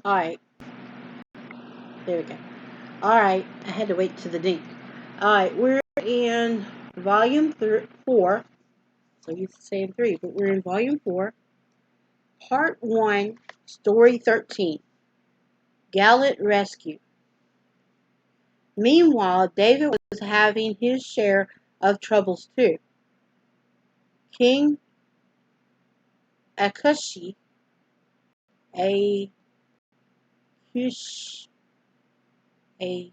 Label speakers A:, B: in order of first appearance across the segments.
A: Alright, there we go. Alright, I had to wait to the ding. Alright, we're in volume 4. So you saying 3, but we're in volume 4, part 1, story 13. Gallant Rescue. Meanwhile, David was having his share of troubles too. King Akish, a Kish, a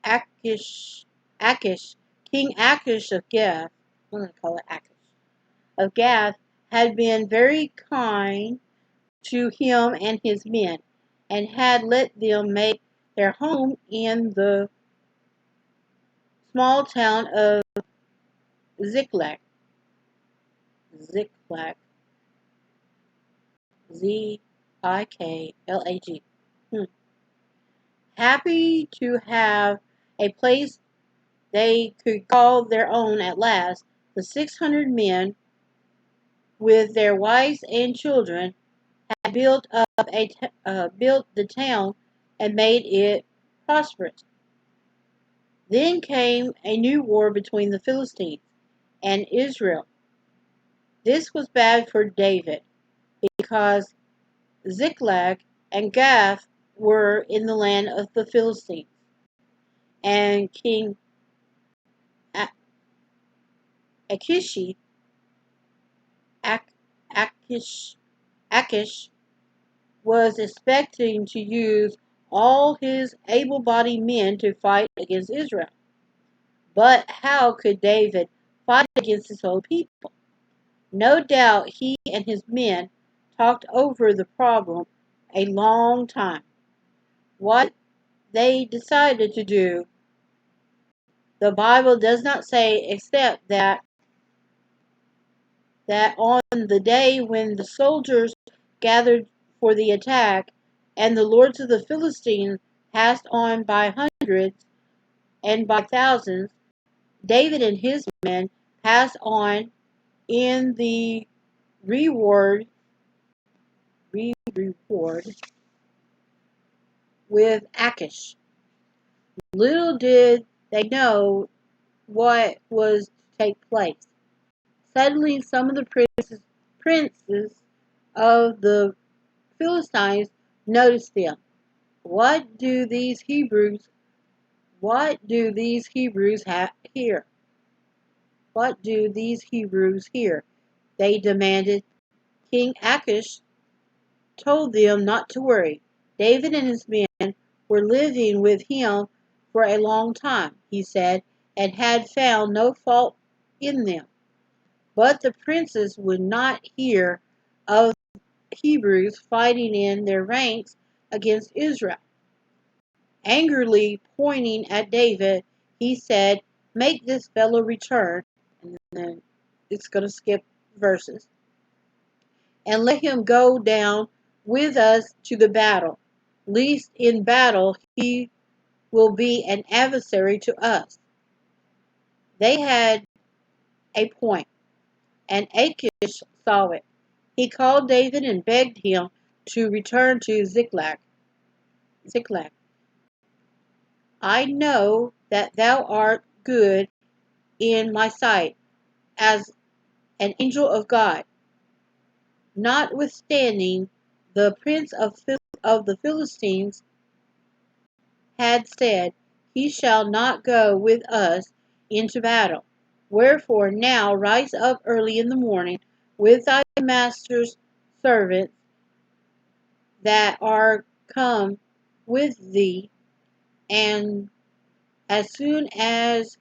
A: Akish, Akish, King Akish of Gath, I'm going to call it Akish, of Gath, had been very kind to him and his men, and had let them make their home in the small town of Ziklag. Ziklag. Ziklag. Happy to have a place they could call their own at last, the 600 men, with their wives and children, had built the town and made it prosperous. Then came a new war between the Philistines and Israel. This was bad for David because Ziklag and Gath were in the land of the Philistines, and King Achish, Achish, Achish was expecting to use all his able-bodied men to fight against Israel. But how could David fight against his own people? No doubt he and his men talked over the problem a long time. What they decided to do, the Bible does not say, except that on the day when the soldiers gathered for the attack, and the lords of the Philistines passed on by hundreds and by thousands, David and his men passed on in the reward with Achish. Little did they know what was to take place. Suddenly some of the princes of the Philistines noticed them. What do these Hebrews have here? What do these Hebrews here? They demanded. King Achish told them not to worry. David and his men were living with him for a long time, he said, and had found no fault in them. But the princes would not hear of Hebrews fighting in their ranks against Israel. Angrily pointing at David, he said, "Make this fellow return," and then it's going to skip verses, "and let him go down with us to the battle, lest in battle he will be an adversary to us." They had a point, and Achish saw it. He called David and begged him to return to Ziklag. Ziklag. "I know that thou art good in my sight as an angel of God. Notwithstanding, the prince of the Philistines had said, He shall not go with us into battle. Wherefore now rise up early in the morning with thy master's servants that are come with thee, and as soon as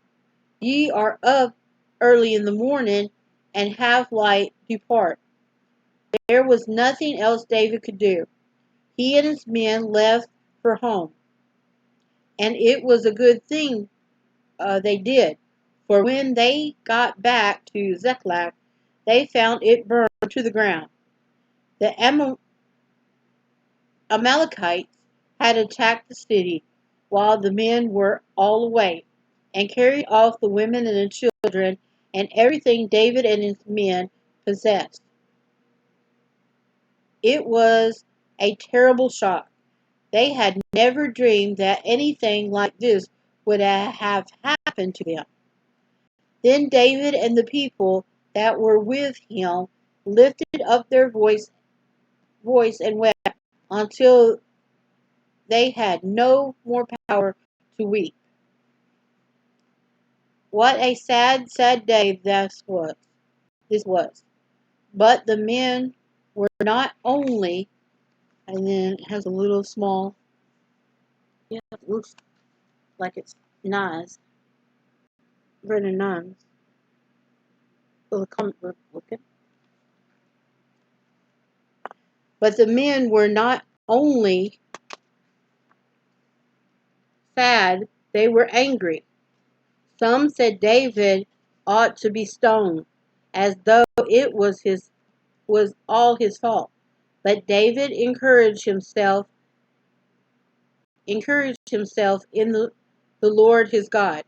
A: ye are up early in the morning, and have light, depart." There was nothing else David could do. He and his men left for home, and it was a good thing they did, for when they got back to Ziklag, they found it burned to the ground. The Amalekites had attacked the city while the men were all away, and carried off the women and the children and everything David and his men possessed. It was a terrible shock. They had never dreamed that anything like this would have happened to them. Then David and the people that were with him lifted up their voice and wept until they had no more power to weep. What a sad, sad day This was. But the men were not only, and then it has a little small, yeah, it looks like it's Nas, Brennan Nuns, little comic book looking. But the men were not only sad, they were angry. Some said David ought to be stoned, as though it was all his fault. But David encouraged himself in the Lord his God.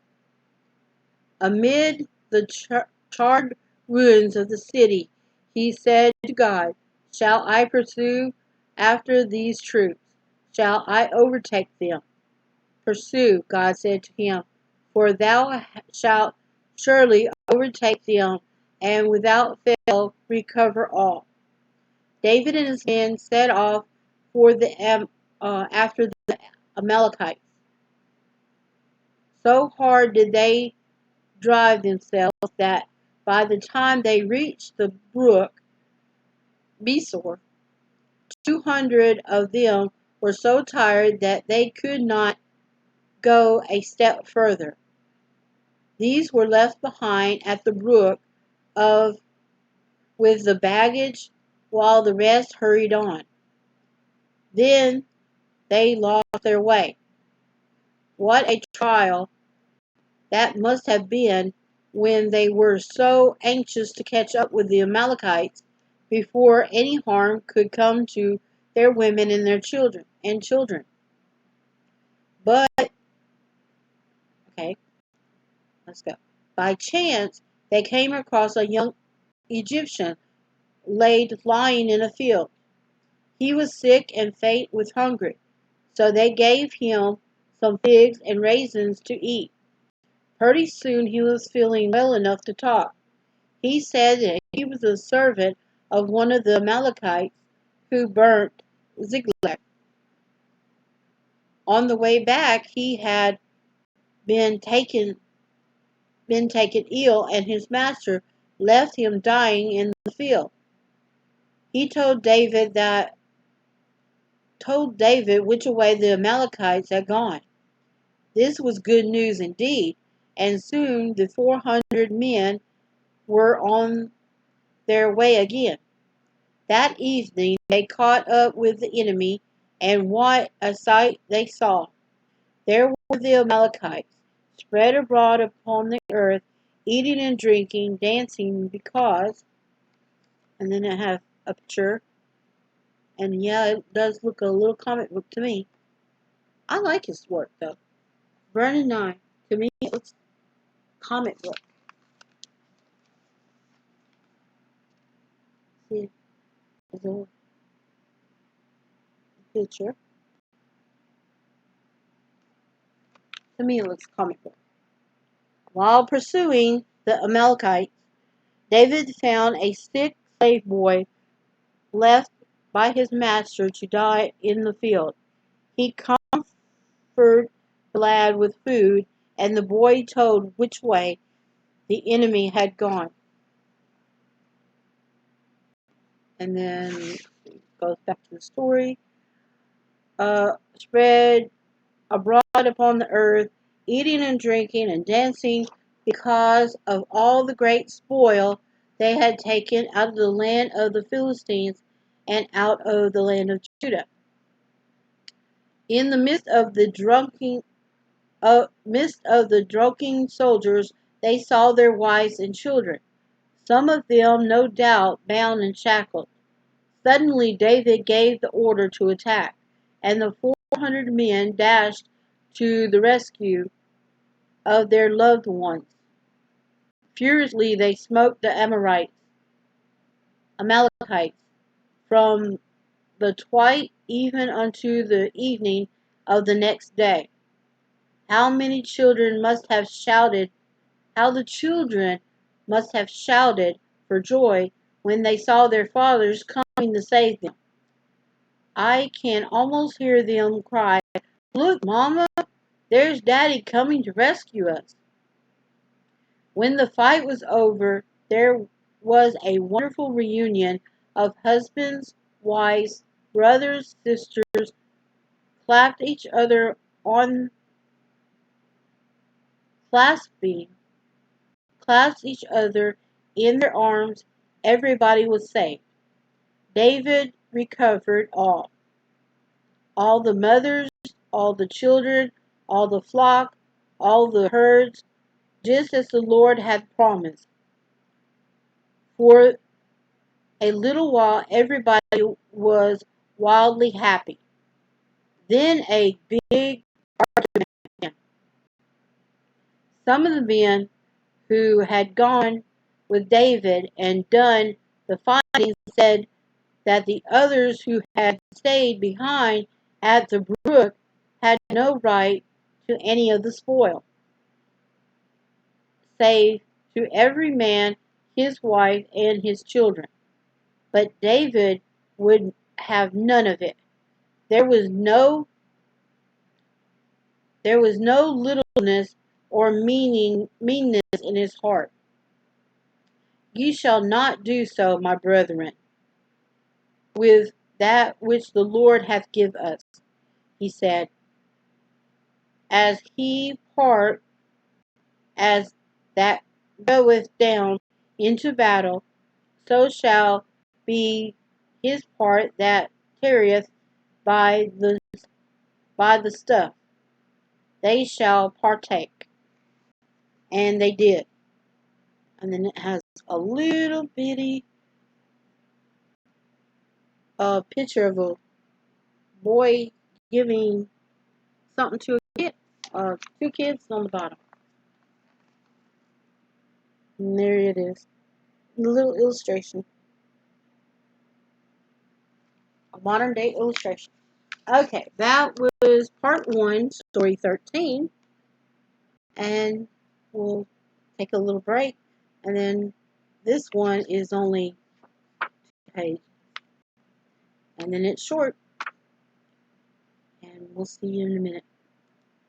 A: Amid the charred ruins of the city, he said to God, "Shall I pursue after these troops? Shall I overtake them?" "Pursue," God said to him, "for thou shalt surely overtake them, and without fail recover all." David and his men set off after the Amalekites. So hard did they drive themselves that by the time they reached the brook Besor, 200 of them were so tired that they could not go a step further. These were left behind at the brook of with the baggage, while the rest hurried on. Then they lost their way. What a trial that must have been when they were so anxious to catch up with the Amalekites before any harm could come to their women and their children. But okay, let's go. By chance, they came across a young Egyptian lying in a field. He was sick and faint with hunger, so they gave him some figs and raisins to eat. Pretty soon he was feeling well enough to talk. He said that he was a servant of one of the Amalekites who burnt Ziklag. On the way back, he had been taken ill, and his master left him dying in the field. He told David which way the Amalekites had gone. This was good news indeed, and soon the 400 men were on their way again. That evening they caught up with the enemy, and what a sight they saw! There were the Amalekites, spread abroad upon the earth, eating and drinking, dancing, because, and then I have a picture, and yeah, it does look a little comic book to me. I like his work though. Vernon 9, to me it looks comic book. See, there's a picture. To me it looks comic book. While pursuing the Amalekites, David found a sick slave boy left by his master to die in the field. He comforted the lad with food, and the boy told which way the enemy had gone. And then it goes back to the story. Spread abroad upon the earth, eating and drinking and dancing because of all the great spoil they had taken out of the land of the Philistines and out of the land of Judah. In the midst of the drunken soldiers, they saw their wives and children, some of them no doubt bound and shackled. Suddenly David gave the order to attack, and the 400 men dashed to the rescue of their loved ones. Furiously they smote the Amalekites from the twilight even unto the evening of the next day. How many children must have shouted, how the children must have shouted for joy when they saw their fathers coming to save them. I can almost hear them cry, "Look, Mama, there's Daddy coming to rescue us." When the fight was over, there was a wonderful reunion of husbands, wives, brothers, sisters, clapped each other on clasping, clasped each other in their arms. Everybody was saved. David recovered all the mothers, all the children, all the flock, all the herds, just as the Lord had promised. For a little while, everybody was wildly happy. Then a big argument began. Some of the men who had gone with David and done the fighting said that the others who had stayed behind at the brook had no right to any of the spoil, save to every man his wife and his children. But David would have none of it. There was no littleness or meanness in his heart. "Ye shall not do so, my brethren, with that which the Lord hath given us," he said. "As he part as that goeth down into battle, so shall be his part that tarrieth by the stuff. They shall partake." And they did. And then it has a little bitty picture of a boy giving something to a kid. Two kids on the bottom. And there it is. A little illustration. A modern day illustration. Okay, that was part 1, story 13. And we'll take a little break. And then this one is only 2 pages. And then it's short. And we'll see you in a minute.